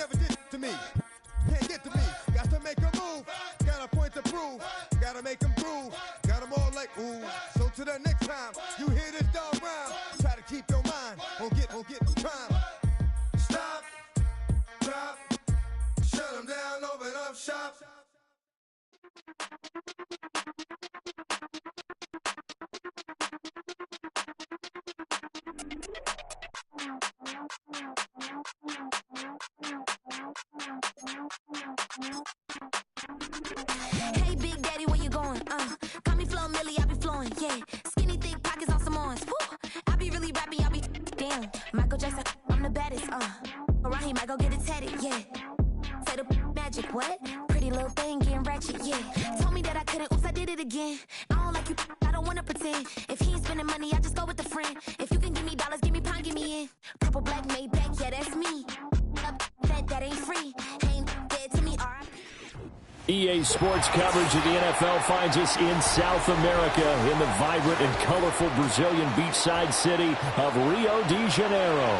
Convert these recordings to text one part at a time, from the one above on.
never did to me. Can't get to me. Got to make a move. Got a point to prove. Gotta make them prove. Got them all like, ooh. So to the next time you hear this dog rhyme, try to keep your mind on get the crime. Stop, drop, shut them down, open up shop. Hey, Big Daddy, where you going? Call me Flo Millie, I be flowing, yeah. Skinny, thick pockets on Samoans, woo. I be really rapping, I be damn. Michael Jackson, I'm the baddest, Around here, might go get it tatted, yeah. Say the magic, what? Pretty little thing, getting ratchet, yeah. Told me that I couldn't, oops, I did it again. I don't like you, I don't wanna pretend. If he ain't spending money, I just go with a friend. If you can give me dollars, give me pound, give me in. Purple, black, made back, yeah, that's me. That ain't free, ain't dead to me, alright. EA Sports coverage of the NFL finds us in South America in the vibrant and colorful Brazilian beachside city of Rio de Janeiro.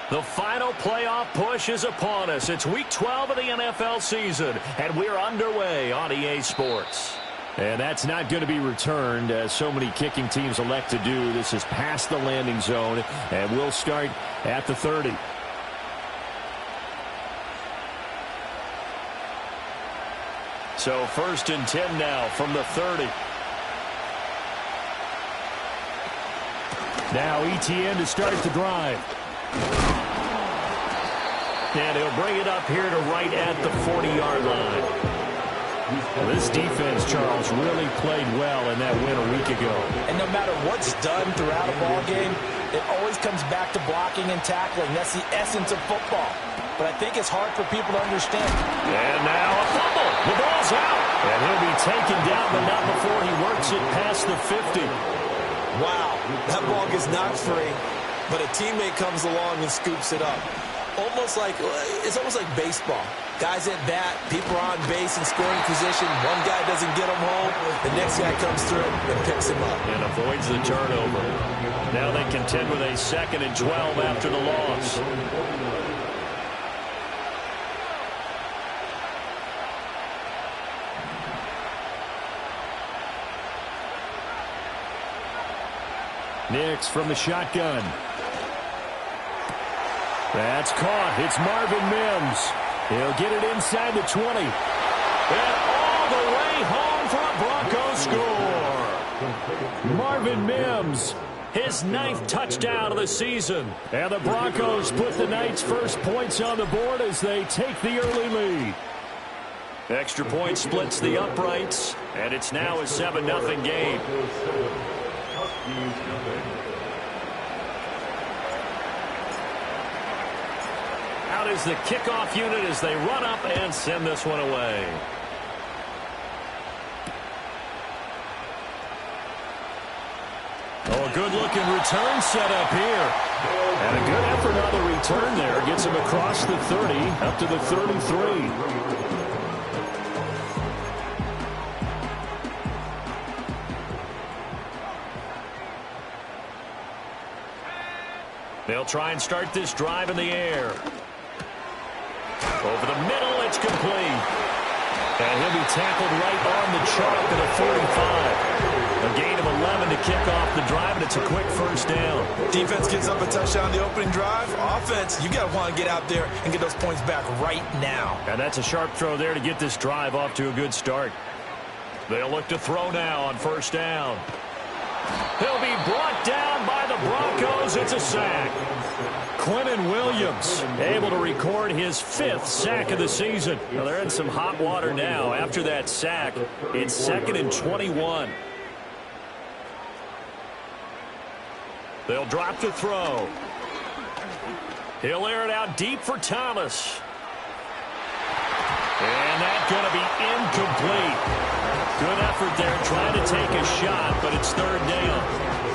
The final playoff push is upon us. It's week 12 of the NFL season, and we're underway on EA Sports. And that's not going to be returned, as so many kicking teams elect to do. This is past the landing zone, and we'll start at the 30. So 1st and 10 now from the 30. Now ETN to start the drive. And he'll bring it up here to right at the 40-yard line. Well, this defense, Charles, really played well in that win a week ago. And no matter what's done throughout a ball game, it always comes back to blocking and tackling. That's the essence of football. But I think it's hard for people to understand. And now a fumble. The ball's out. And he'll be taken down, but not before he works it past the 50. Wow, that ball gets knocked free, but a teammate comes along and scoops it up. It's almost like baseball. Guys at bat, people are on base in scoring position. One guy doesn't get him home. The next guy comes through and picks him up. And avoids the turnover. Now they contend with a 2nd and 12 after the loss. Nix from the shotgun. That's caught. It's Marvin Mims. He'll get it inside the 20. And all the way home for a Broncos score. Marvin Mims, his 9th touchdown of the season. And the Broncos put the Knights' first points on the board as they take the early lead. Extra point splits the uprights, and it's now a 7-0 game. Out is the kickoff unit as they run up and send this one away. Oh, a good-looking return set up here. And a good effort on the return there. Gets him across the 30, up to the 33. They'll try and start this drive in the air. Over the middle, it's complete. And he'll be tackled right on the chalk at the 45. A gain of 11 to kick off the drive, and it's a quick first down. Defense gives up a touchdown on the opening drive. Offense, you got to want to get out there and get those points back right now. And that's a sharp throw there to get this drive off to a good start. They'll look to throw now on first down. He'll be brought down by the Broncos. It's a sack. Quentin Williams able to record his 5th sack of the season. Well, they're in some hot water now. After that sack, it's 2nd and 21. They'll drop to throw. He'll air it out deep for Thomas. And that's going to be incomplete. Good effort there trying to take a shot, but it's 3rd down.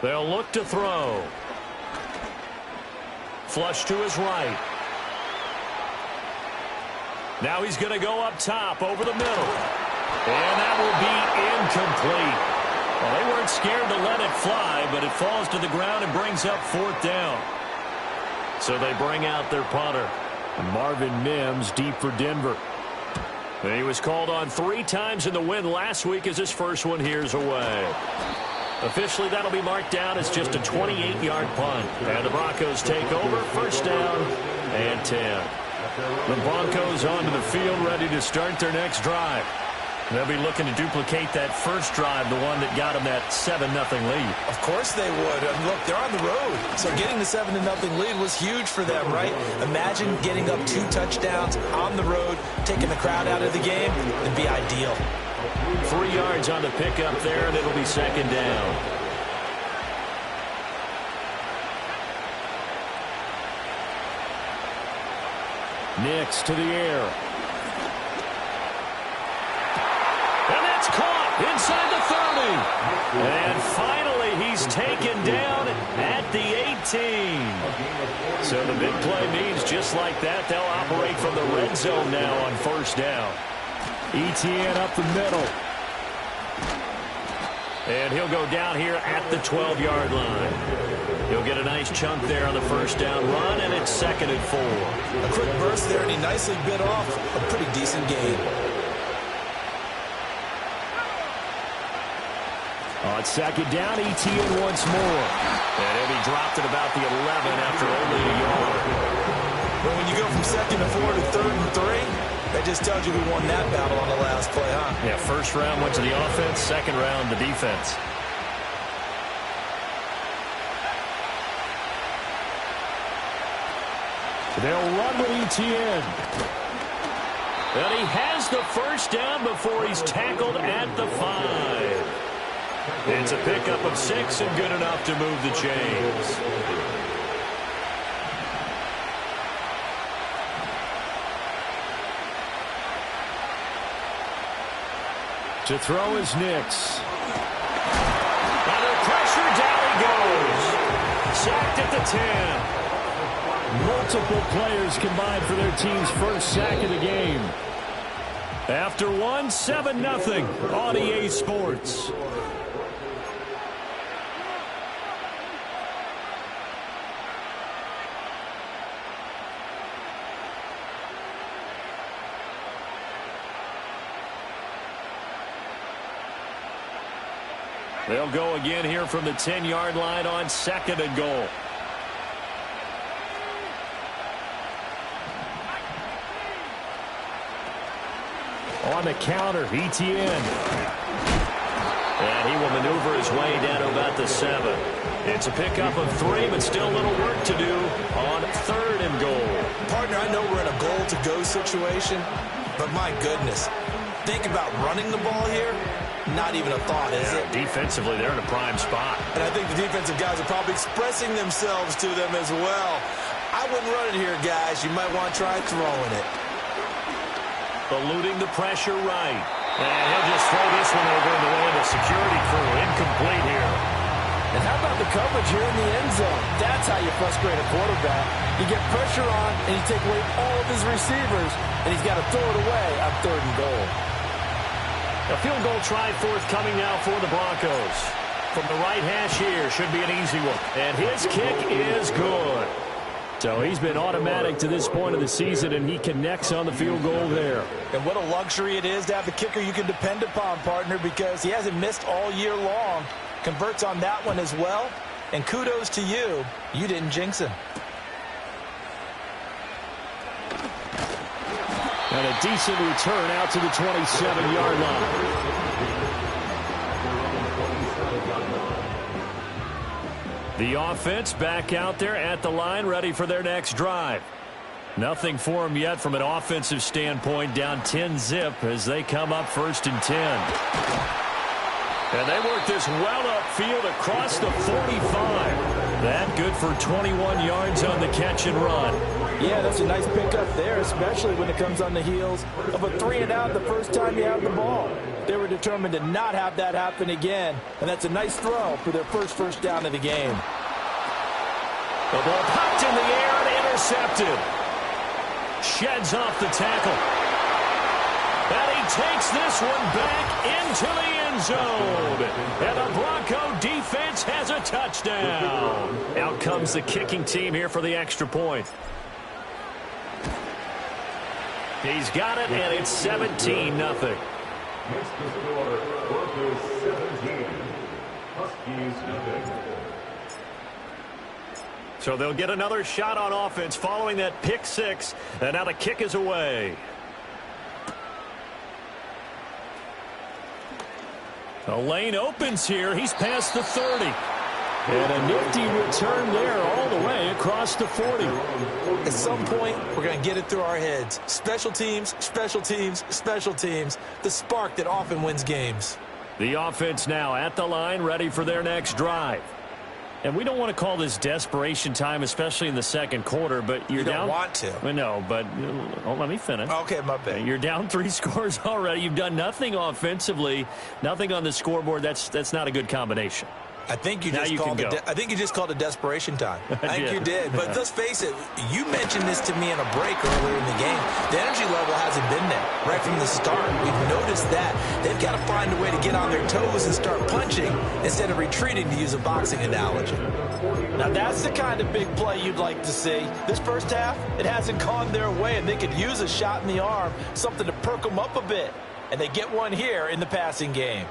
They'll look to throw. Flush to his right. Now he's going to go up top over the middle. And that will be incomplete. Well, they weren't scared to let it fly, but it falls to the ground and brings up 4th down. So they bring out their punter. Marvin Mims deep for Denver. And he was called on 3 times in the win last week as his first one here's away. Officially, that'll be marked down as just a 28-yard punt. And the Broncos take over, 1st down and 10. The Broncos onto the field ready to start their next drive. They'll be looking to duplicate that first drive, the one that got them that 7-0 lead. Of course they would. And look, they're on the road. So getting the 7-0 lead was huge for them, right? Imagine getting up 2 touchdowns on the road, taking the crowd out of the game. It'd be ideal. 3 yards on the pickup there, and it'll be 2nd down. Nix to the air. And that's caught inside the 30. And finally, he's taken down at the 18. So the big play means just like that, they'll operate from the red zone now on 1st down. Etienne up the middle. And he'll go down here at the 12-yard line. He'll get a nice chunk there on the 1st down run, and it's 2nd and 4. A quick burst there, and he nicely bit off a pretty decent gain. On 2nd down, Etienne once more. And he'll be dropped at about the 11 after only a yard. But when you go from 2nd and 4 to 3rd and 3, that just tells you who won that battle on the last play, huh? Yeah, 1st round went to the offense, 2nd round the defense. They'll run with Etienne. And he has the 1st down before he's tackled at the 5. It's a pickup of 6 and good enough to move the chains. To throw is Nix. Under pressure, down he goes. Sacked at the 10. Multiple players combined for their team's first sack of the game. After one, 7-0 on EA Sports. They'll go again here from the 10-yard line on 2nd and goal. On the counter, Etienne. And he will maneuver his way down to about the 7. It's a pickup of 3, but still a little work to do on 3rd and goal. Partner, I know we're in a goal-to-go situation, but my goodness, think about running the ball here. Not even a thought, is it? Defensively, they're in a prime spot. And I think the defensive guys are probably expressing themselves to them as well. I wouldn't run it here, guys. You might want to try throwing it. Eluding the pressure right. And he'll just throw this one over in the way of the security crew. Incomplete here. And how about the coverage here in the end zone? That's how you frustrate a quarterback. You get pressure on, and you take away all of his receivers, and he's got to throw it away on 3rd and goal. A field goal try forthcoming now for the Broncos. From the right hash here, should be an easy one. And his kick is good. So he's been automatic to this point of the season, and he connects on the field goal there. And what a luxury it is to have a kicker you can depend upon, partner, because he hasn't missed all year long. Converts on that one as well. And kudos to you. You didn't jinx him. And a decent return out to the 27-yard line. The offense back out there at the line, ready for their next drive. Nothing for them yet from an offensive standpoint, down 10-zip as they come up 1st and 10. And they work this well upfield across the 45. That good for 21 yards on the catch and run. Yeah, that's a nice pickup there, especially when it comes on the heels of a 3-and-out the first time you have the ball. They were determined to not have that happen again, and that's a nice throw for their first down of the game. The ball popped in the air and intercepted. Sheds off the tackle. And he takes this one back into the end zone. And the Bronco defense has a touchdown. Out comes the kicking team here for the extra point. He's got it, and it's 17-0. Makes the score Broncos 17, Huskies nothing. So they'll get another shot on offense following that pick six, and now the kick is away. The lane opens here. He's past the 30. And a nifty return there all the way across the 40. At some point, we're going to get it through our heads. Special teams, special teams, special teams. The spark that often wins games. The offense now at the line, ready for their next drive. And we don't want to call this desperation time, especially in the second quarter, but you're down. You don't want to. No, but let me finish. Okay, my bad. You're down 3 scores already. You've done nothing offensively, nothing on the scoreboard. That's not a good combination. I think you just called it desperation time. I think you did. But let's face it, you mentioned this to me in a break earlier in the game. The energy level hasn't been there right from the start. We've noticed that. They've got to find a way to get on their toes and start punching instead of retreating, to use a boxing analogy. Now, that's the kind of big play you'd like to see. This first half, it hasn't gone their way, and they could use a shot in the arm, something to perk them up a bit. And they get one here in the passing game.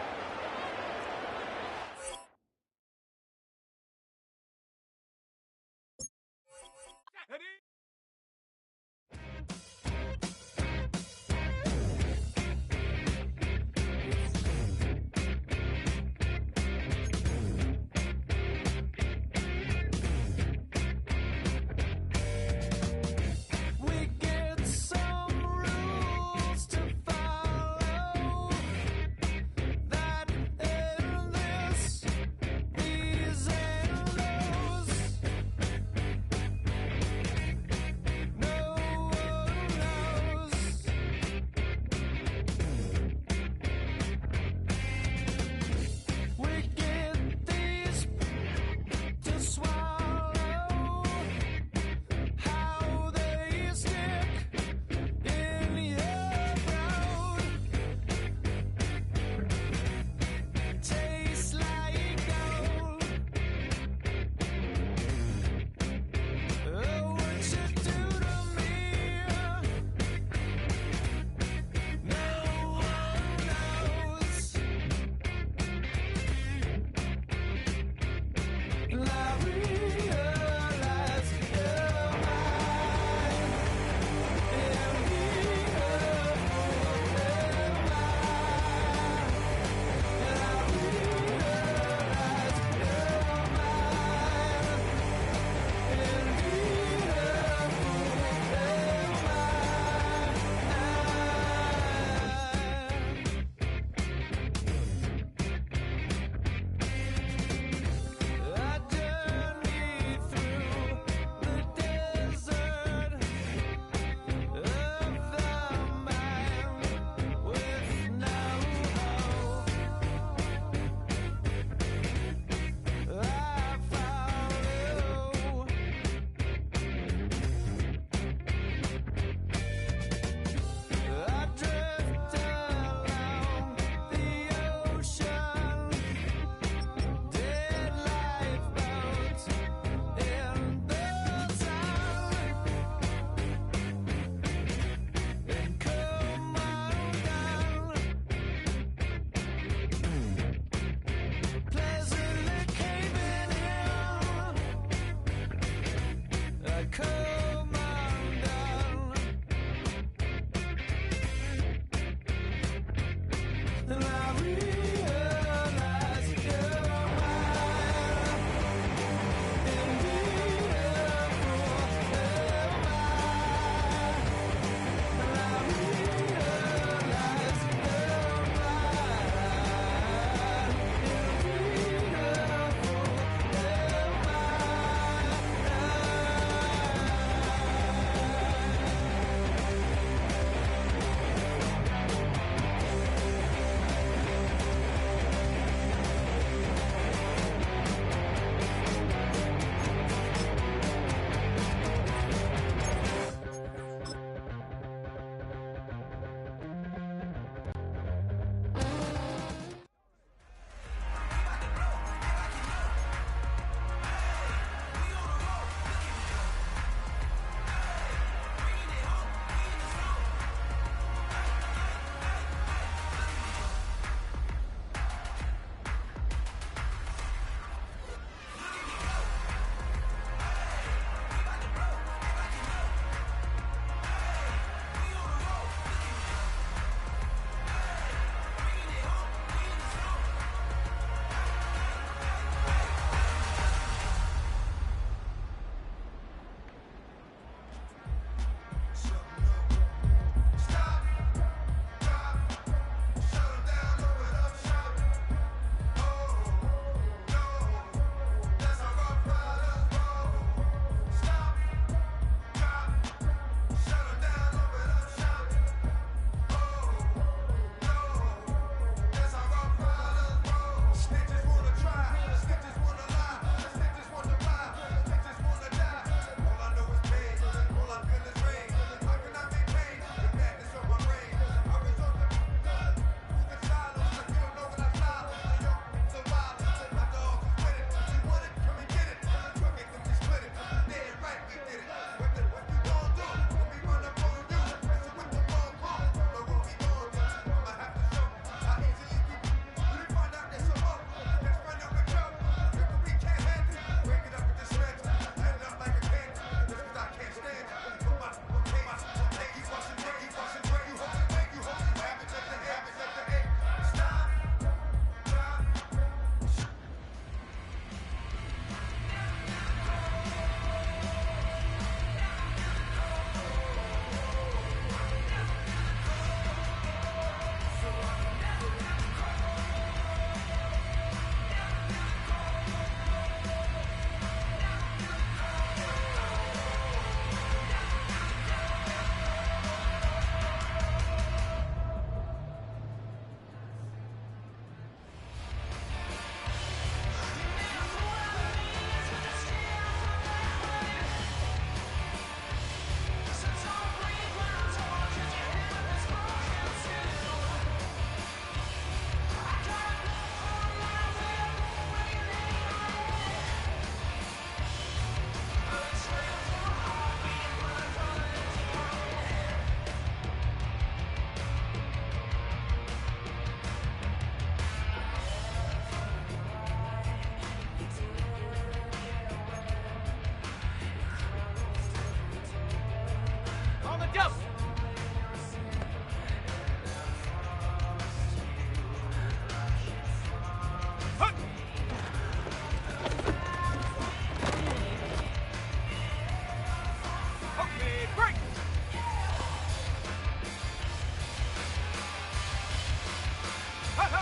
Let's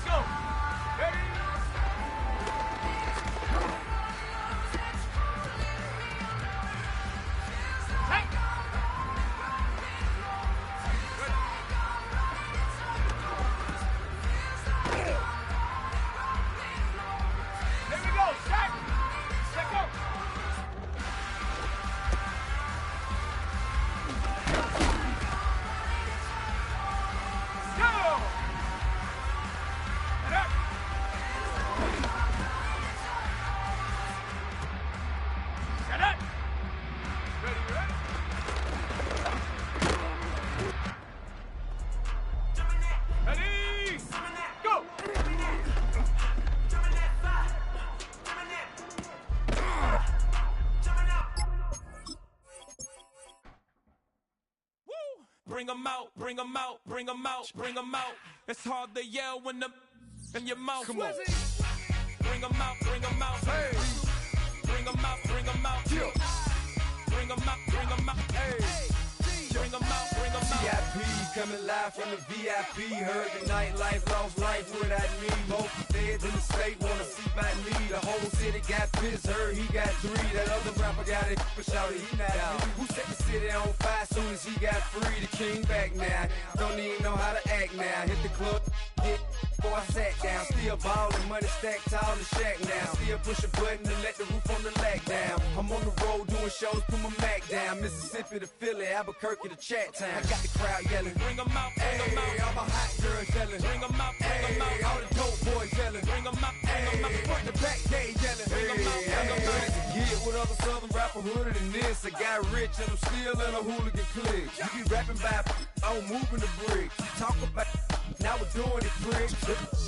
go. Ready? Here we go. Set. Set go. Go. And up. Set up. Ready, ready. Ready. Go. Bring 'em out, bring 'em out, bring 'em out, bring 'em out. It's hard to yell when the in your mouth. Come on. Bring 'em out, bring 'em out. Hey. Bring 'em out, bring 'em out. Yeah. Bring 'em out, bring 'em out. Hey. Bring 'em out, bring 'em out. VIP coming live from the VIP. Heard the nightlife, lost life without me. Both feds in the state wanna see by me. The whole city got pissed, heard he got 3. That other rapper got it, but shouted he not out. Who set the city on fire soon as he got free? The king back now, don't even know how to act now. Hit the club, hit before I sat down. Still ballin', money stacked tall in the shack now. Still push a button and let the roof on the lag down. I'm on the road doing shows, put my Mac down. Mississippi to Philly, Albuquerque to Chat Town. I got the crowd yelling. Bring 'em out, bring 'em Hey, out. all my hot girls yelling. Bring 'em out, bring 'em Hey, out. all the dope boys yelling. Bring 'em out, bring 'em out. Hey, front to back, they yelling. Bring 'em out, bring 'em out. To get with other southern rapper hooded than this. I got rich and I'm still in a hooligan clique. You be rapping by, I'm moving the bricks. You talk about, now we're doing it, prick. If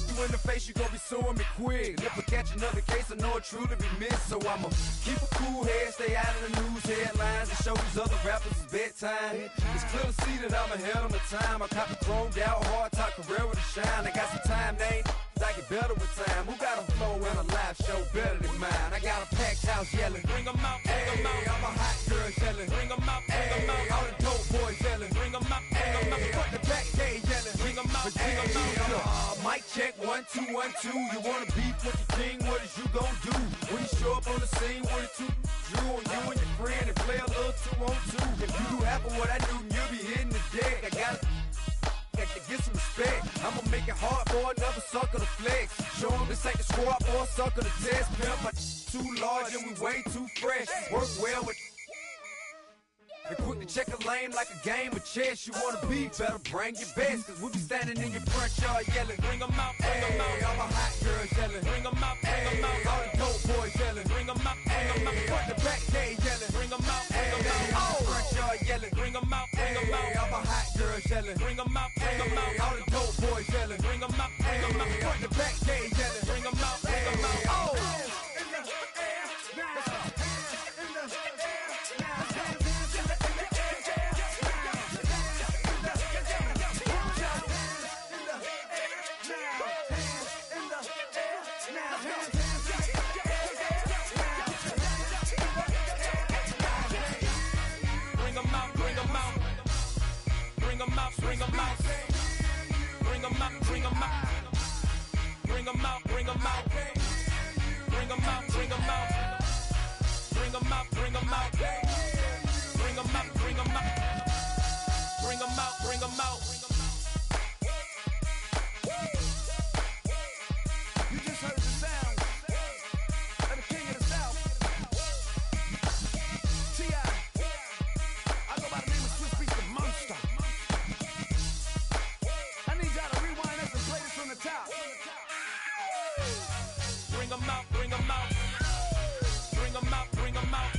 you in the face, you gon' be suing me quick. If I catch another case, I know it truly be missed. So I'ma keep a cool head, stay out of the news headlines, and show these other rappers it's bedtime. It's clear to see that I'm ahead of my time. I caught the chromed out, hard top Carrera to shine. I got some time, they ain't I get better with time. Who got a flow and a live show better than mine? I got a packed house yelling. Bring 'em out, bring 'em Hey, out. all my hot girls yelling. Bring 'em out, bring 'em Hey, out. all the dope boys yelling. Bring 'em out, bring 'em out. Hey, front to back, they yelling. Bring 'em out, bring 'em out. Mic check, 1, 2, 1, 2. You wanna beef with the king? What is you gon' do? When you show up on the scene, what it two drew on you and your friend and play a little 2-on-2. If you do half of what I do, you'll be hitting the deck. I gotta get some respect. I'ma make it hard for another sucker to flex. Show 'em this ain't the squad or a sucker to test. Pimp, my too large and we way too fresh. Work well with. And quick to check a lane like a game of chess. You wanna be better, bring your best. Cause we be standing in your front yard yelling. Bring 'em out, bring 'em Hey, out. all my hot girls yelling. Bring 'em out, bring 'em Hey, out. all the dope boys yelling. Bring 'em out, bring 'em Hey, out. front to back, they yelling. Bring 'em out, bring 'em Hey, out. front yard yelling. Bring 'em out, bring 'em Hey, all out. my hot girls yelling. Bring 'em out, bring 'em Hey, out. all the dope boys yelling. Bring 'em out, bring 'em Hey, out. front to back, they yelling. Bring 'em out, bring 'em out. Oh. Bring 'em out, bring 'em out. Bring 'em out, bring 'em out. Bring 'em out, bring 'em out. Bring 'em out, bring 'em out. Bring 'em out, bring 'em out. Bring 'em out, bring 'em out. Bring 'em out, bring 'em out. Bring 'em out, bring 'em out. You just heard the sound of the king of the South. T.I. I go by the name of Swiss Beats the Monster. I need y'all to rewind this and play this from the top. Bring 'em out, bring 'em out. Bring 'em out, bring 'em out.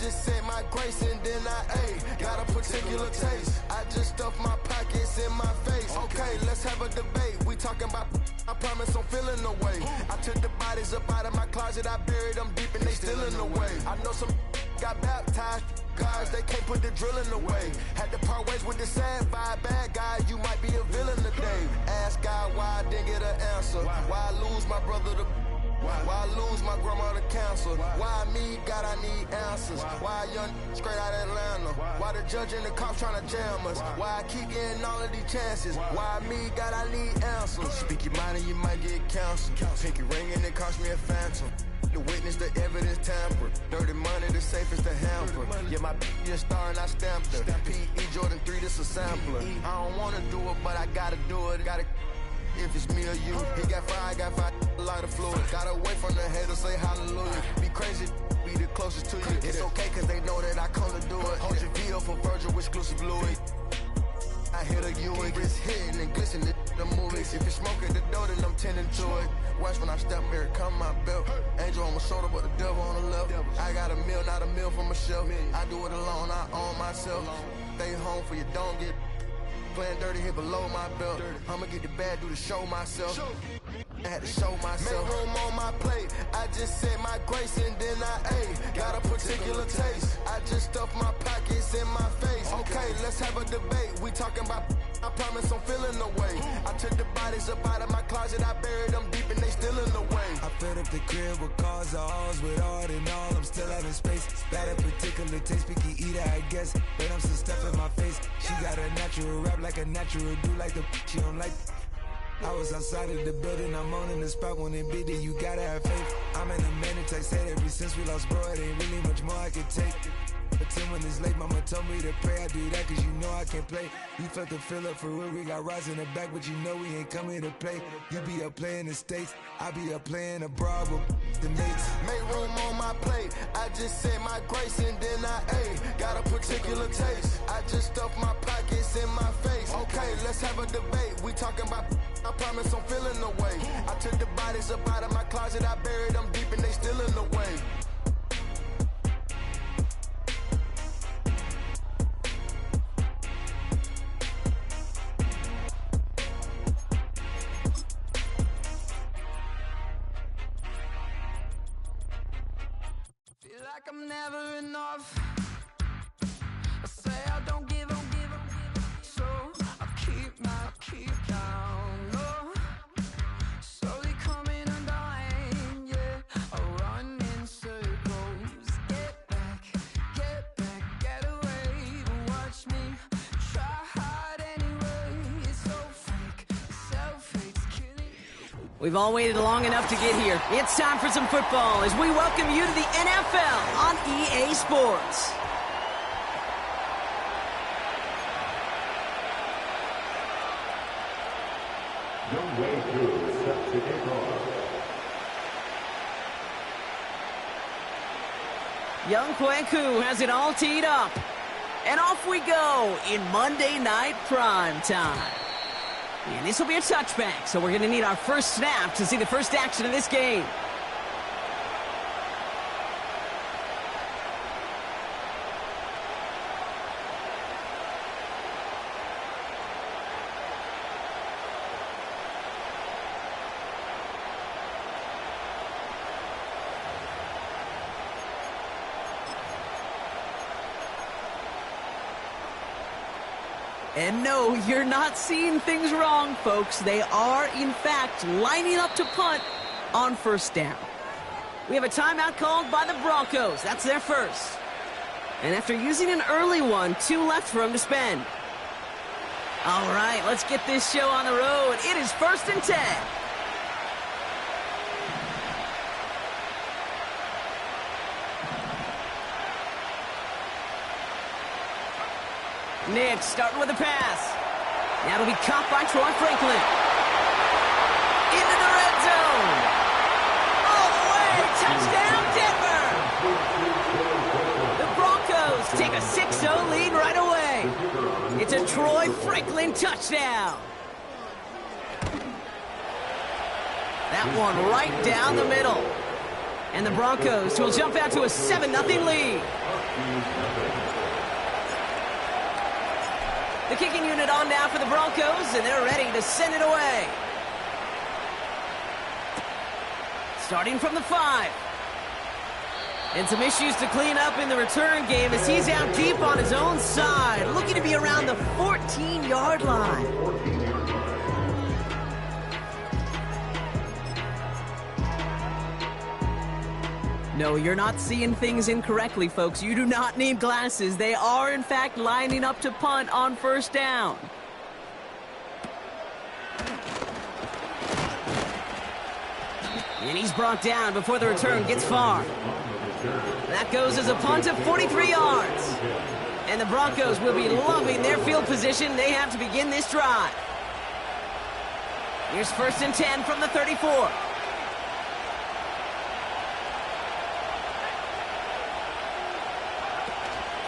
just said my grace and then I ate. Got a particular taste. I just stuffed my pockets in my face. Okay, let's have a debate. We talking about, I promise I'm feeling the way. I took the bodies up out of my closet. I buried them deep and they still in the way. I know some got baptized. Guys, they can't put the drilling away. Had to part ways with the sad vibe. Bad guy, you might be a villain today. Ask God why I didn't get an answer. Why I lose my brother to... Why I lose my grandma to cancer? Why me? God, I need answers. Why a young straight out of Atlanta? Why the judge and the cops trying to jam us? Why I keep getting all of these chances? Why me? God, I need answers. Speak your mind and you might get counseled. Pinky ring and it cost me a phantom. The witness, the evidence tampered. Dirty money, the safest to hamper. Yeah, my just star and I stamped her. P.E. Jordan 3, this a sampler. I don't wanna do it, but I gotta do it. Gotta if it's me or you. He got fire, I got fire, a lot of fluid. Gotta wait from the haters, say hallelujah. Be crazy, be the closest to you. It's okay, cause they know that I come to do it. Hold your VO for Virgil, exclusive Louis. I hit a Ewing, it's hitting and glistening the movies. If you're smoking the dough, then I'm tending to it. Watch when I step here, come my belt. Angel on my shoulder, but the devil on the left. I got a meal, not a meal from a shelf. I do it alone, I own myself. Stay home for you, don't get playing dirty here below my belt. I'ma get the bad, do the show myself. I had to show myself. Make room on my plate. I just said my grace and then I ate. Got a particular taste. I just stuffed my pockets in my face. Okay, let's have a debate. We talking about, I promise I'm feeling the way. I took the bodies up out of my closet. I buried them deep and they still in the way. I filled up the crib with cars, halls with art and all. I'm still having space. Got a particular taste, picky eater, I guess. But I'm some stuff in my face. She got a natural rap like a natural do like the she don't like. I was outside of the building, I'm on in the spot when it be there, you gotta have faith. I'm in a minute, I said ever since we lost bro, it ain't really much more I can take. But 10 when it's late, mama told me to pray, I do that cause you know I can play. You felt the fill up for real, we got rise in the back, but you know we ain't coming to play. You be up playing the States, I be up playing abroad with the mates. Make room on my plate, I just said my grace and then I ate. Got a particular taste, I just stuffed my pockets in my face. Okay, let's have a debate, we talking about, I promise I'm feeling the way. I took the bodies up out of my closet, I buried them deep and they still in the way. Like I'm never enough. I say I don't give up, so I keep down low. Slowly coming undone, yeah. I run in circles. Get back, get away. But watch me try hard anyway. It's so fake, self-hate's killing. We've all waited long enough to get here. It's time for some football as we welcome you to the NFL on EA Sports. Young Wei Koo set to kick off. Young Kweku has it all teed up. And off we go in Monday Night Prime Time. And this will be a touchback, so we're going to need our first snap to see the first action of this game. And no, you're not seeing things wrong, folks. They are, in fact, lining up to punt on first down. We have a timeout called by the Broncos. That's their first. And after using an early one, 2 left for them to spend. All right, let's get this show on the road. It is 1st and 10. Nick starting with a pass. That'll be caught by Troy Franklin. Into the red zone. All the way. Touchdown, Denver. The Broncos take a 6-0 lead right away. It's a Troy Franklin touchdown. That one right down the middle. And the Broncos will jump out to a 7-0 lead. The kicking unit on now for the Broncos, and they're ready to send it away. Starting from the 5. And some issues to clean up in the return game as he's out deep on his own side, looking to be around the 14-yard line. No, you're not seeing things incorrectly, folks. You do not need glasses. They are, in fact, lining up to punt on first down. And he's brought down before the return gets far. That goes as a punt of 43 yards. And the Broncos will be loving their field position they have to begin this drive. Here's 1st and 10 from the 34.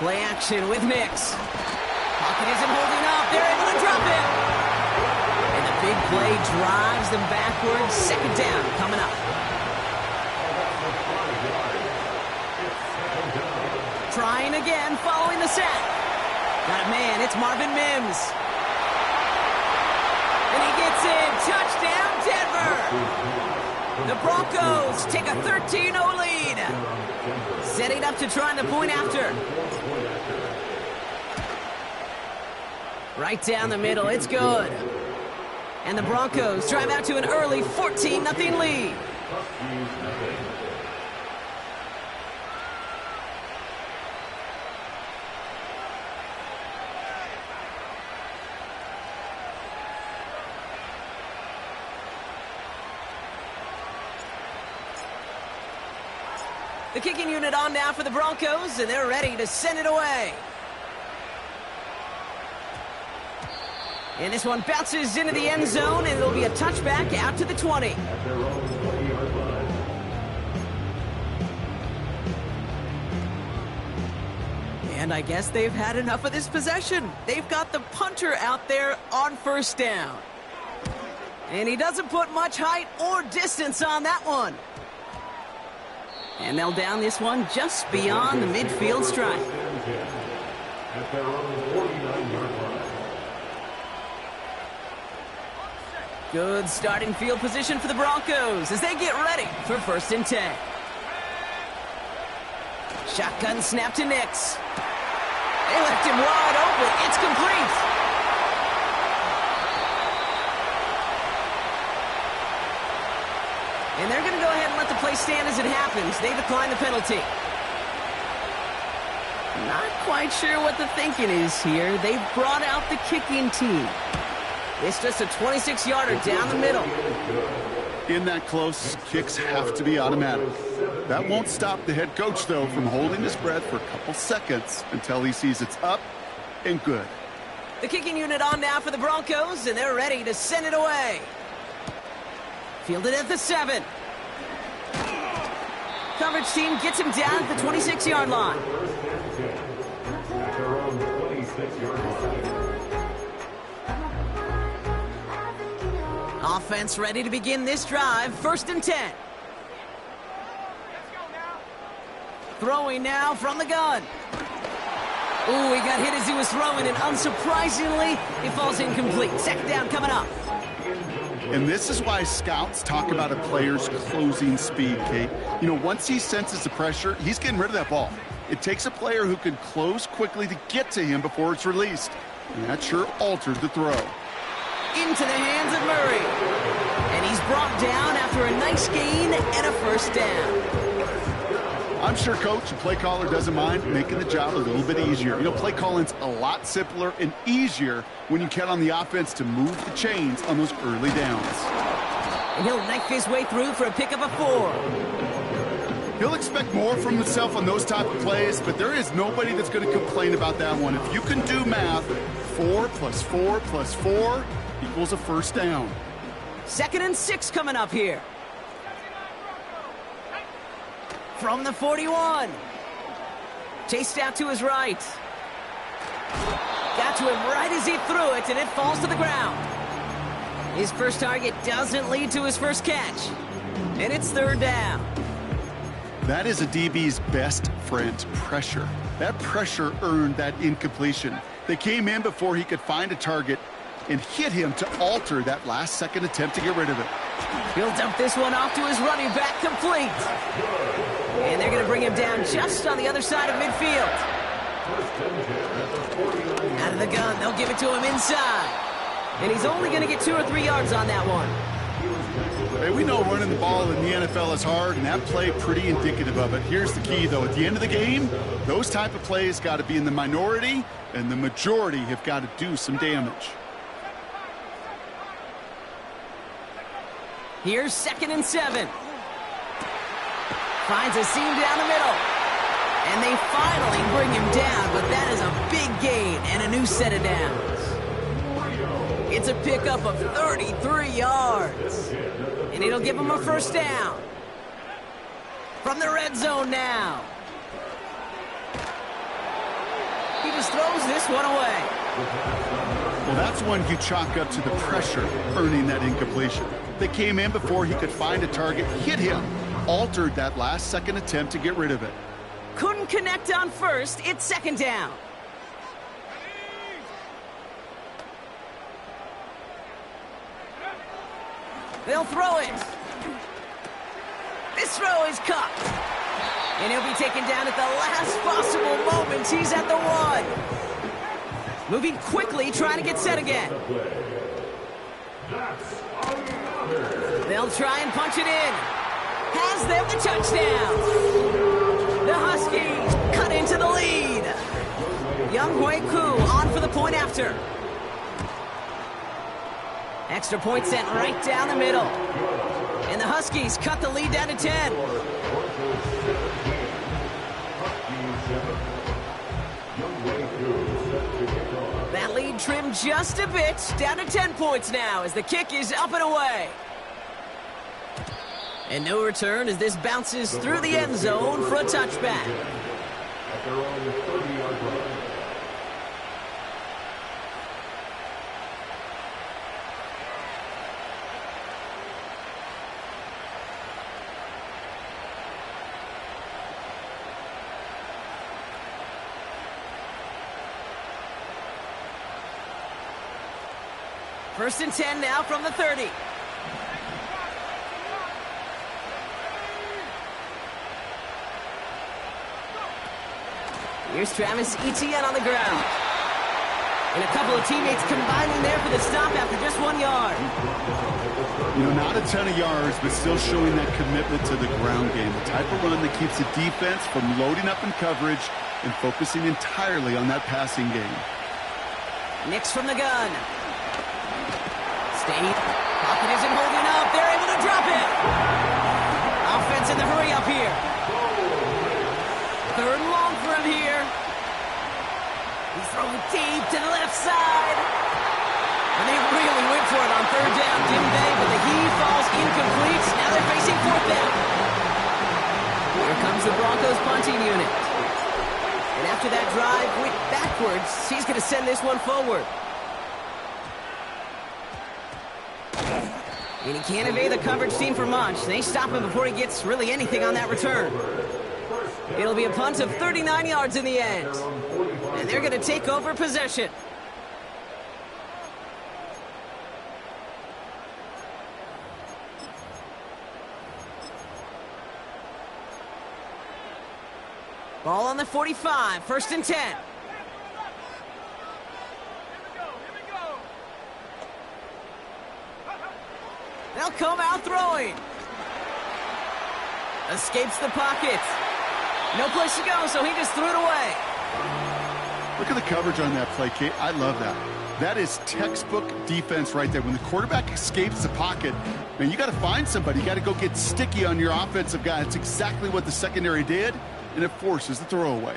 Play action with Nix. Pocket isn't holding up. They're able to drop it. And the big play drives them backwards. 2nd down coming up. Trying again following the sack. Got a man. It's Marvin Mims. And he gets in. Touchdown, Denver. The Broncos take a 13-0 lead. Setting up to try the point after. Right down the middle. It's good. And the Broncos drive out to an early 14-0 lead. The kicking unit on now for the Broncos, and they're ready to send it away. And this one bounces into the end zone, and it'll be a touchback out to the 20. And I guess they've had enough of this possession. They've got the punter out there on first down. And he doesn't put much height or distance on that one. And they'll down this one just beyond the midfield stripe. Good starting field position for the Broncos as they get ready for 1st and 10. Shotgun snap to Nix. They left him wide open. It's complete. And they're going to go ahead and let the play stand as it happens. They decline the penalty. Not quite sure what the thinking is here. They've brought out the kicking team. It's just a 26-yarder down the middle. In that close, kicks have to be automatic. That won't stop the head coach, though, from holding his breath for a couple seconds until he sees it's up and good. The kicking unit on now for the Broncos, and they're ready to send it away. Fielded at the 7. Coverage team gets him down at the 26-yard line. Offense ready to begin this drive. 1st and 10. Throwing now from the gun. Ooh, he got hit as he was throwing, and unsurprisingly, he falls incomplete. 2nd down coming up. And this is why scouts talk about a player's closing speed, Kate. You know, once he senses the pressure, he's getting rid of that ball. It takes a player who can close quickly to get to him before it's released. And that sure altered the throw. Into the hands of Murray. And he's brought down after a nice gain and a 1st down. I'm sure coach and play caller doesn't mind making the job a little bit easier. You know, play calling's a lot simpler and easier when you count on the offense to move the chains on those early downs. And he'll knife his way through for a pickup of 4. He'll expect more from himself on those type of plays, but there is nobody that's going to complain about that one. If you can do math, 4 plus 4 plus 4 equals a 1st down. 2nd and 6 coming up here. From the 41. Chased out to his right. Got to him right as he threw it, and it falls to the ground. His first target doesn't lead to his first catch. And it's 3rd down. That is a DB's best friend, pressure. That pressure earned that incompletion. They came in before he could find a target and hit him to alter that last-second attempt to get rid of it. He'll dump this one off to his running back, complete. And they're going to bring him down just on the other side of midfield. Out of the gun, they'll give it to him inside. And he's only going to get 2 or 3 yards on that one. Hey, we know running the ball in the NFL is hard, and that play pretty indicative of it. Here's the key, though. At the end of the game, those type of plays got to be in the minority, and the majority have got to do some damage. Here's 2nd and 7. Finds a seam down the middle. And they finally bring him down, but that is a big gain and a new set of downs. It's a pickup of 33 yards. And it'll give him a first down. From the red zone now. He just throws this one away. Well, that's one you chalk up to the pressure earning that incompletion. They came in before he could find a target, hit him, altered that last-second attempt to get rid of it. Couldn't connect on first. It's 2nd down. They'll throw it. This throw is caught. And he'll be taken down at the last possible moment. He's at the 1. Moving quickly, trying to get set again. They'll try and punch it in. Has them the touchdown. The Huskies cut into the lead. Younghoe Koo on for the point after. Extra point sent right down the middle. And the Huskies cut the lead down to 10. That lead trimmed just a bit, down to 10 points now as the kick is up and away. And no return as this bounces through the end zone for a touchback. First and 10 now from the 30. Here's Travis Etienne on the ground. And a couple of teammates combining there for the stop after just 1 yard. You know, not a ton of yards, but still showing that commitment to the ground game. The type of run that keeps the defense from loading up in coverage and focusing entirely on that passing game. Nix from the gun. State. Pocket isn't holding up. They're able to drop it. Offense in the hurry up here. 3rd and long for him here. He's throwing deep to the left side. And they really went for it on 3rd down, didn't they? But the heave falls incomplete. Now they're facing 4th down. Here comes the Broncos punting unit. And after that drive went backwards, he's going to send this one forward. And he can't evade the coverage team for much. They stop him before he gets really anything on that return. It'll be a punt of 39 yards in the end. And they're going to take over possession. Ball on the 45, 1st and 10. They'll come out throwing. Escapes the pocket. No place to go, so he just threw it away. Look at the coverage on that play, Kate. I love that. That is textbook defense right there. When the quarterback escapes the pocket, man, you got to find somebody. You got to go get sticky on your offensive guy. That's exactly what the secondary did, and it forces the throwaway.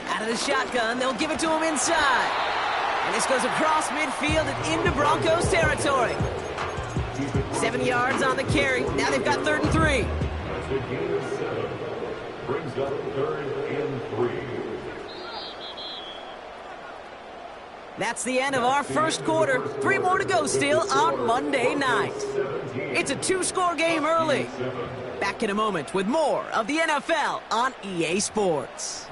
Out of the shotgun, they'll give it to him inside. And this goes across midfield and into Broncos territory. 7 yards on the carry. Now they've got 3rd and 3. Brings up 3rd and 3. That's the end of our first quarter. 3 more to go still on Monday night. It's a 2-score game early. Back in a moment with more of the NFL on EA Sports.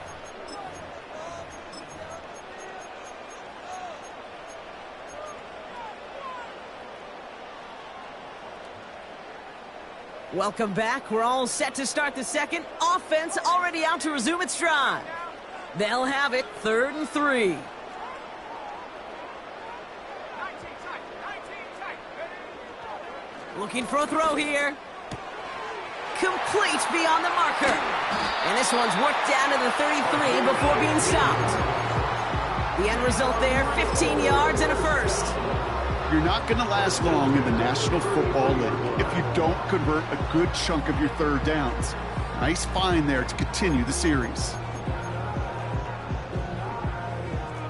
Welcome back. We're all set to start the second. Offense already out to resume its drive. They'll have it 3rd and 3. Looking for a throw here. Complete beyond the marker. And this one's worked down to the 33 before being stopped. The end result there, 15 yards and a first. You're not going to last long in the National Football League if you don't convert a good chunk of your third downs. Nice find there to continue the series.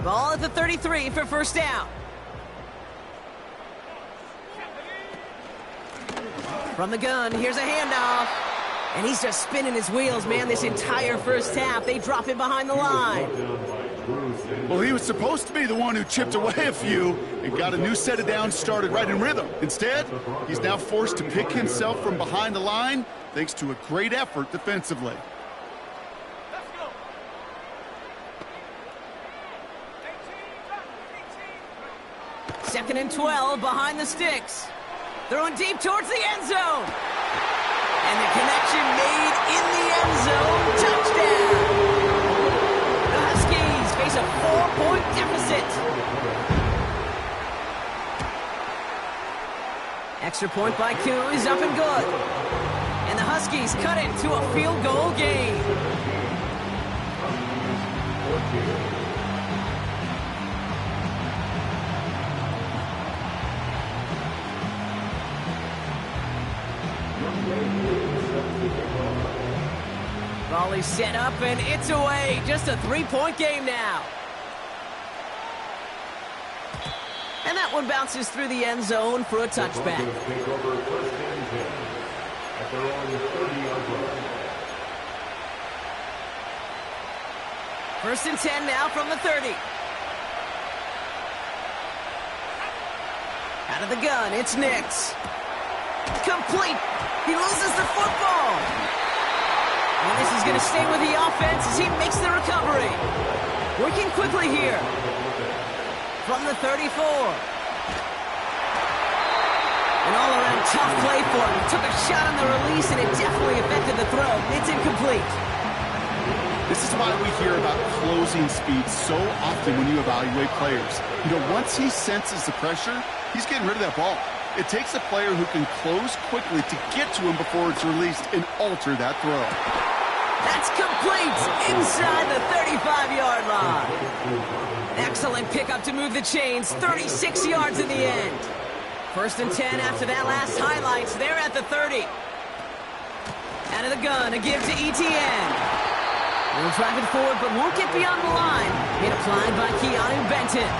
Ball at the 33 for first down. From the gun, here's a handoff. And he's just spinning his wheels, man, this entire first half. They drop him behind the line. Well, he was supposed to be the one who chipped away a few and got a new set of downs started right in rhythm. Instead, he's now forced to pick himself from behind the line thanks to a great effort defensively. Second and 12 behind the sticks. Throwing deep towards the end zone. And the connection made in the end zone. Touchdown. The Huskies face a 4-point deficit. Extra point by Koo is up and good. And the Huskies cut it to a field goal game. Volley set up and it's away. Just a 3-point game now. And that one bounces through the end zone for a touchback. First and 10 now from the 30. Out of the gun, it's Nix. Complete. He loses the football. And this is going to stay with the offense as he makes the recovery. Working quickly here. From the 34. An all-around tough play for him. He took a shot on the release, and it definitely affected the throw. It's incomplete. This is why we hear about closing speed so often when you evaluate players. You know, once he senses the pressure, he's getting rid of that ball. It takes a player who can close quickly to get to him before it's released and alter that throw. That's complete inside the 35-yard line. Excellent pickup to move the chains. 36 yards in the end. First and 10 after that last highlights. They're at the 30. Out of the gun, a give to Etienne. He'll drive it forward, but won't get beyond the line. Hit applied by Keanu Benton.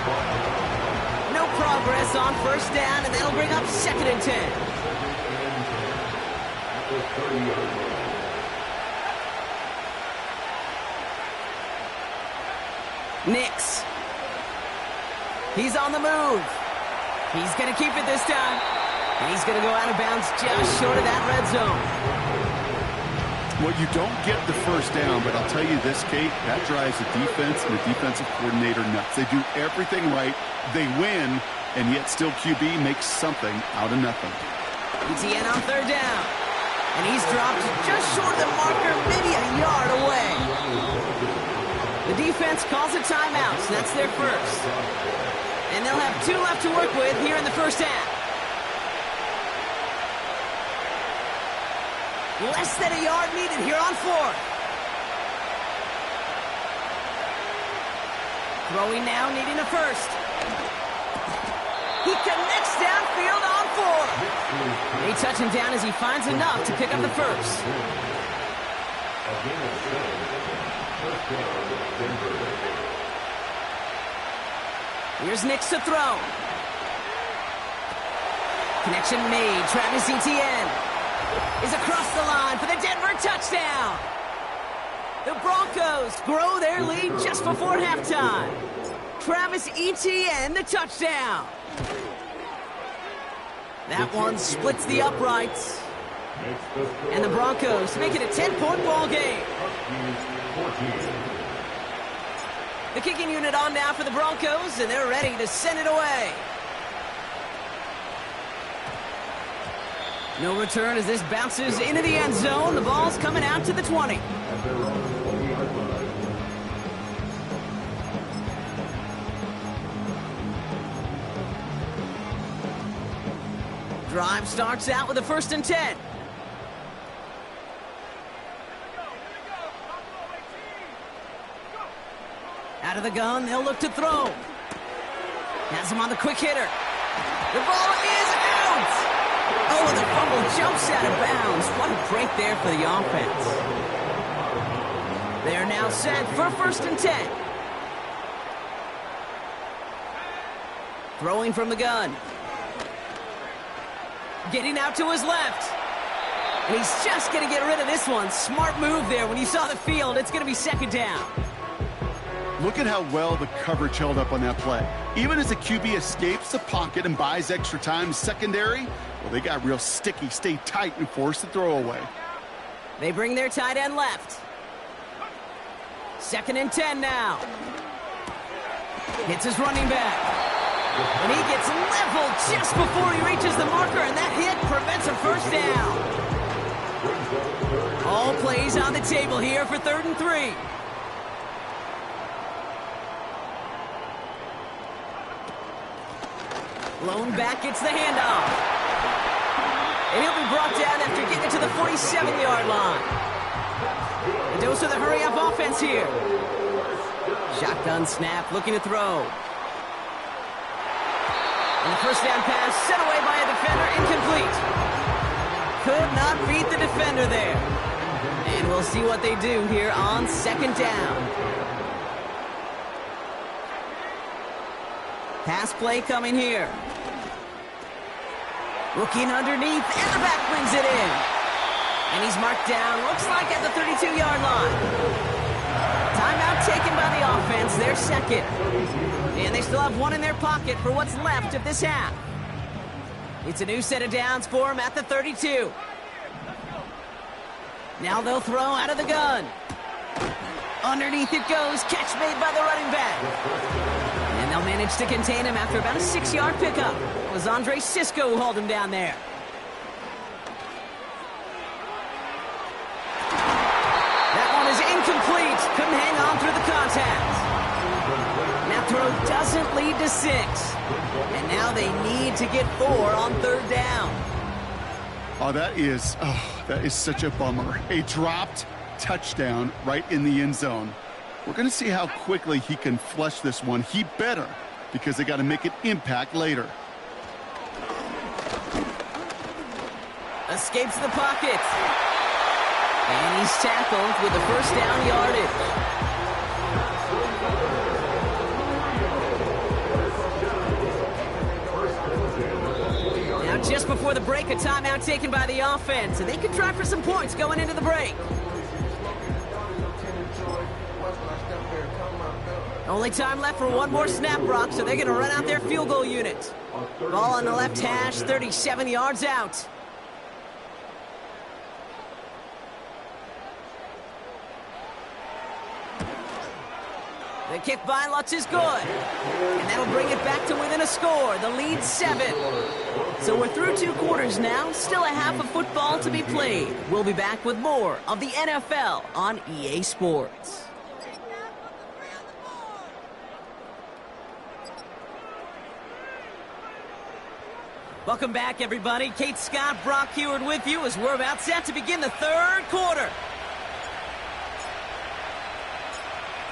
No progress on first down, and that'll bring up second and 10. Nix. He's on the move. He's going to keep it this time. And he's going to go out of bounds just short of that red zone. Well, you don't get the first down, but I'll tell you this, Kate, that drives the defense and the defensive coordinator nuts. They do everything right. They win, and yet still QB makes something out of nothing. Etienne on third down. And he's dropped just short of the marker, maybe a yard away. The defense calls a timeout, so that's their first. And they'll have 2 left to work with here in the first half. Less than a yard needed here on fourth. Throwing now, needing a first. He connects downfield on fourth. They touch him down as he finds enough to pick up the first. Here's Nix to throw. Connection made. Travis Etienne is across the line for the Denver touchdown. The Broncos grow their lead just before halftime. Travis Etienne, the touchdown. That one splits the uprights. And the Broncos make it a 10-point ball game. The kicking unit on now for the Broncos, and they're ready to send it away. No return as this bounces into the end zone. The ball's coming out to the 20. Drive starts out with a 1st and 10. Out of the gun, they'll look to throw. Has him on the quick hitter. The ball is out! Oh, the fumble jumps out of bounds. What a break there for the offense. They're now set for 1st and 10. Throwing from the gun. Getting out to his left. And he's just going to get rid of this one. Smart move there. When you saw the field, it's going to be 2nd down. Look at how well the coverage held up on that play. Even as the QB escapes the pocket and buys extra time secondary, well, they got real sticky, stayed tight, and forced the throw away. They bring their tight end left. 2nd and 10 now. Hits his running back. And he gets leveled just before he reaches the marker, and that hit prevents a 1st down. All plays on the table here for 3rd and 3. Lone back gets the handoff. And he'll be brought down after getting it to the 47-yard line. A dose of the hurry-up offense here. Shotgun snap, looking to throw. And the 1st down pass sent away by a defender, incomplete. Could not beat the defender there. And we'll see what they do here on 2nd down. Pass play coming here. Looking underneath, and the back brings it in. And he's marked down, looks like at the 32-yard line. Timeout taken by the offense, their 2nd. And they still have one in their pocket for what's left of this half. It's a new set of downs for them at the 32. Now they'll throw out of the gun. Underneath it goes, catch made by the running back. And they'll manage to contain him after about a 6-yard pickup. It was Andre Cisco who hauled him down there. That one is incomplete. Couldn't hang on through the contact. That throw doesn't lead to 6. And now they need to get 4 on 3rd down. Oh, that is such a bummer. A dropped touchdown right in the end zone. We're going to see how quickly he can flush this one. He better, because they got to make an impact later. Escapes the pocket. And he's tackled with the 1st down yardage. Now just before the break, a timeout taken by the offense. And they can try for some points going into the break. Only time left for one more snap, Brock, so they're going to run out their field goal unit. Ball on the left hash, 37 yards out. The kick by Lutz is good. And that'll bring it back to within a score. The lead 7. So we're through 2 quarters now. Still a half of football to be played. We'll be back with more of the NFL on EA Sports. Welcome back, everybody. Kate Scott, Brock Huard with you as we're about set to begin the 3rd quarter.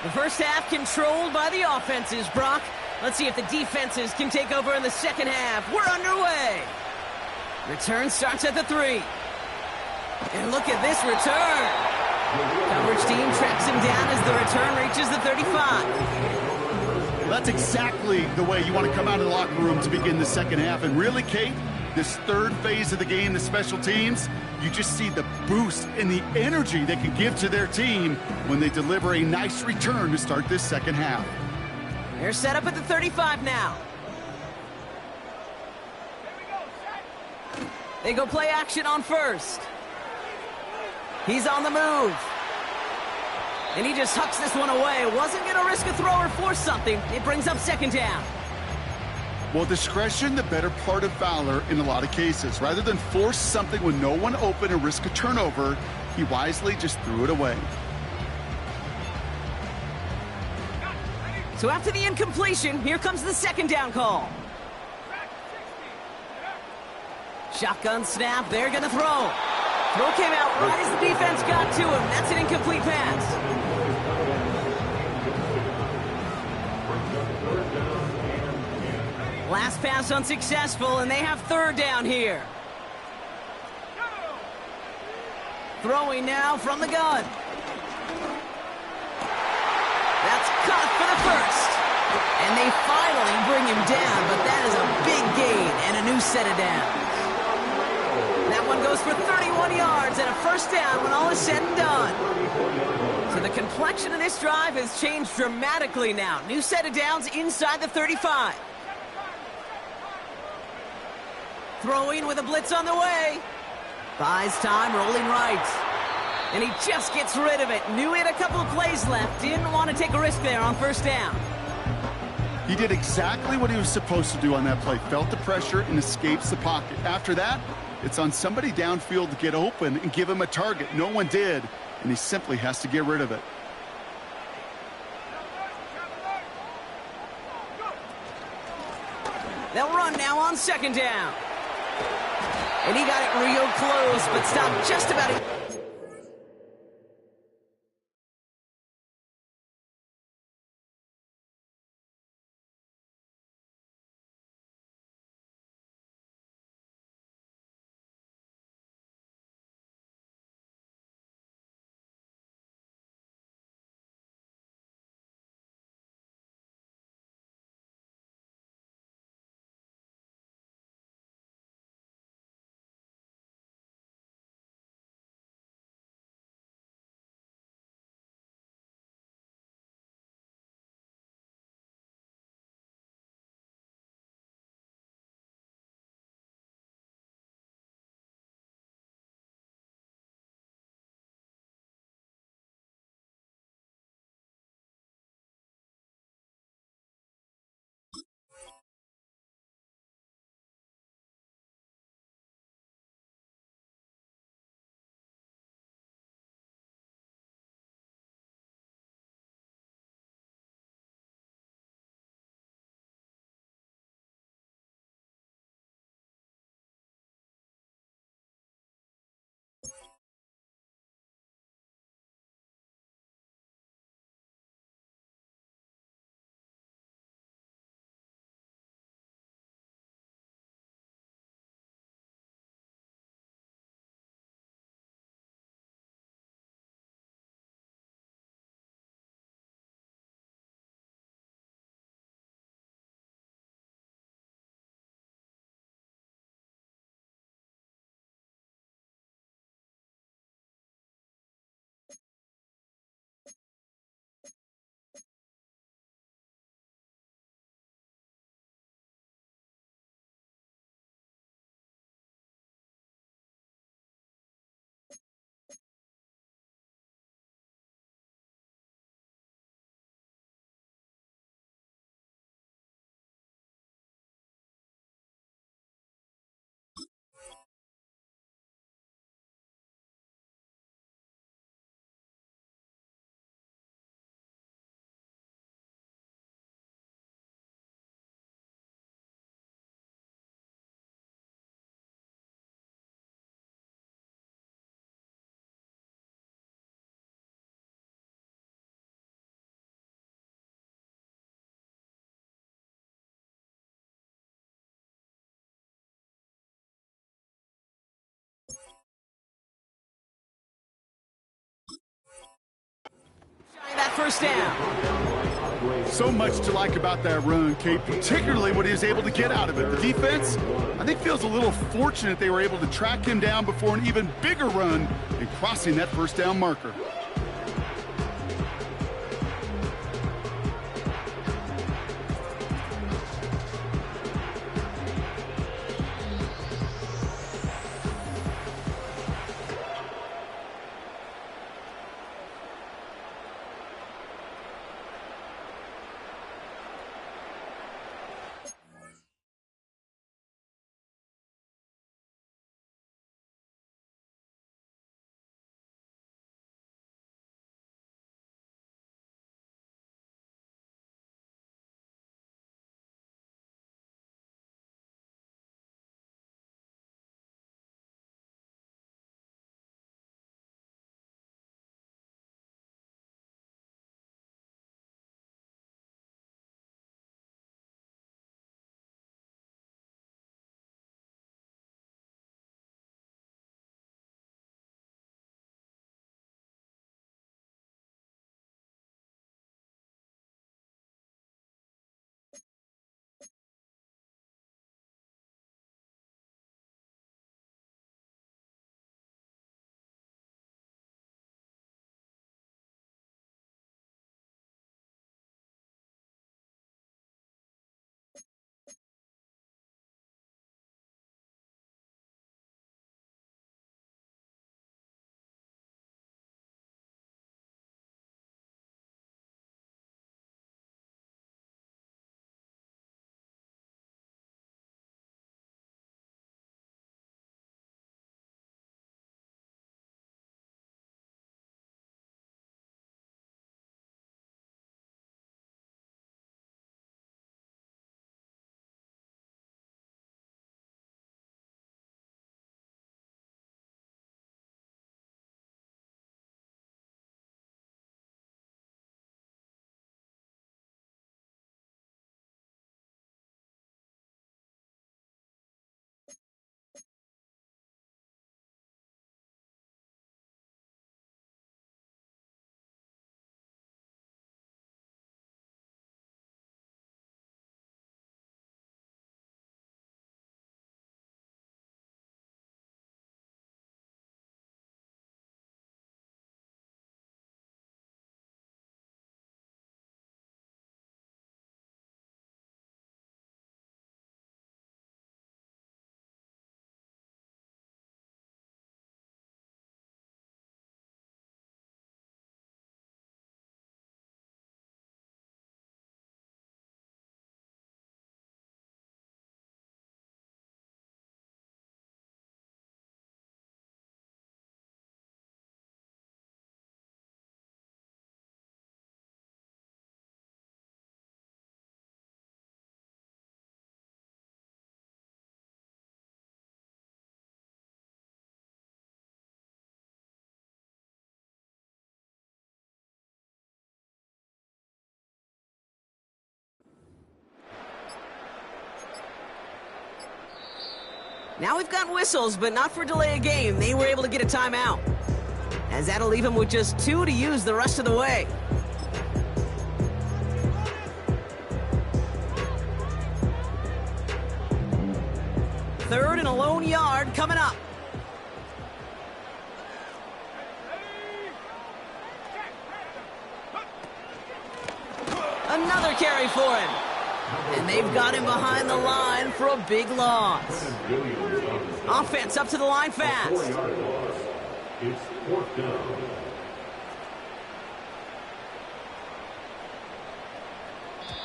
The first half controlled by the offenses, Brock. Let's see if the defenses can take over in the 2nd half. We're underway. Return starts at the 3. And look at this return. Coverage team tracks him down as the return reaches the 35. That's exactly the way you want to come out of the locker room to begin the 2nd half. And really, Kate, this 3rd phase of the game, the special teams, you just see the boost and the energy they can give to their team when they deliver a nice return to start this 2nd half. They're set up at the 35 now. They go play action on 1st. He's on the move. And he just hucks this one away. Wasn't going to risk a throw or force something. It brings up second down. Well, discretion, the better part of valor in a lot of cases. Rather than force something with no one open and risk a turnover, he wisely just threw it away. So after the incompletion, here comes the second down call. Shotgun snap, they're going to throw. Throw came out right as the defense got to him. That's an incomplete pass. Last pass unsuccessful, and they have third down here. Throwing now from the gun. That's caught for the first. And they finally bring him down, but that is a big gain and a new set of downs. That one goes for 31 yards and a first down when all is said and done. So the complexion of this drive has changed dramatically now. New set of downs inside the 35. Throwing with a blitz on the way. Buys time, rolling right. And he just gets rid of it. Knew he had a couple of plays left. Didn't want to take a risk there on first down. He did exactly what he was supposed to do on that play. Felt the pressure and escapes the pocket. After that, it's on somebody downfield to get open and give him a target. No one did, and he simply has to get rid of it. They'll run now on second down. And he got it real close, but stopped just about it. That first down. So much to like about that run, Kate, particularly what he was able to get out of it. The defense, I think, feels a little fortunate they were able to track him down before an even bigger run and crossing that first down marker. Now we've got whistles, but not for delay a game. They were able to get a timeout, as that'll leave them with just 2 to use the rest of the way. Third and a lone yard coming up. Another carry for him. And they've got him behind the line for a big loss. Offense up to the line fast. It's 4th down.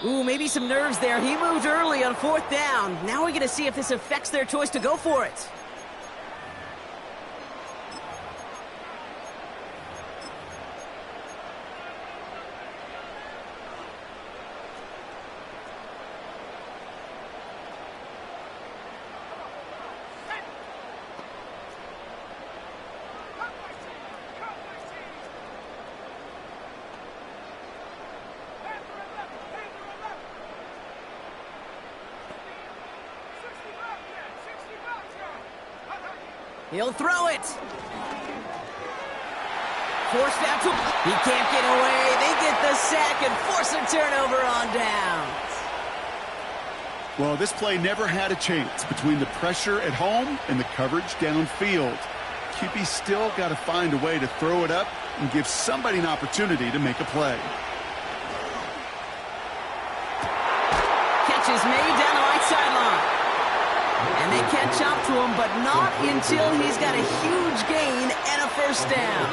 Ooh, maybe some nerves there. He moved early on 4th down. Now we're going to see if this affects their choice to go for it. He'll throw it. Forced out to... He can't get away. They get the sack and force a turnover on downs. Well, this play never had a chance between the pressure at home and the coverage downfield. QB still got to find a way to throw it up and give somebody an opportunity to make a play. Catch is made down the right sideline. And they catch up to him, but not until he's got a huge gain and a first down.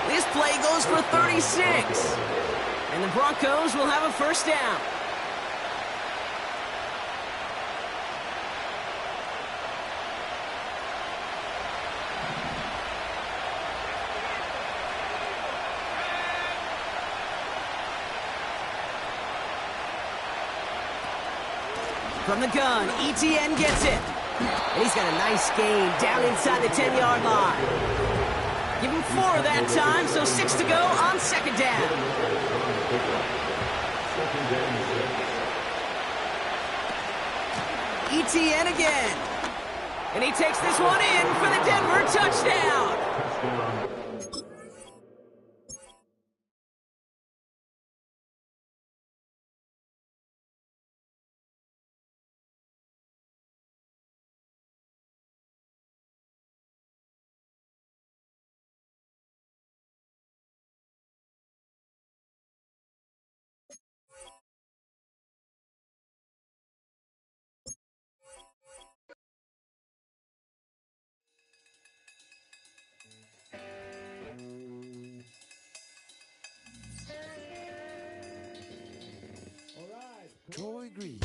This play goes for 36. And the Broncos will have a first down. From the gun, ETN gets it. And he's got a nice gain down inside the 10-yard line. Give him 4 that time, so 6 to go on 2nd down. ETN again. And he takes this one in for the Denver touchdown. Troy Green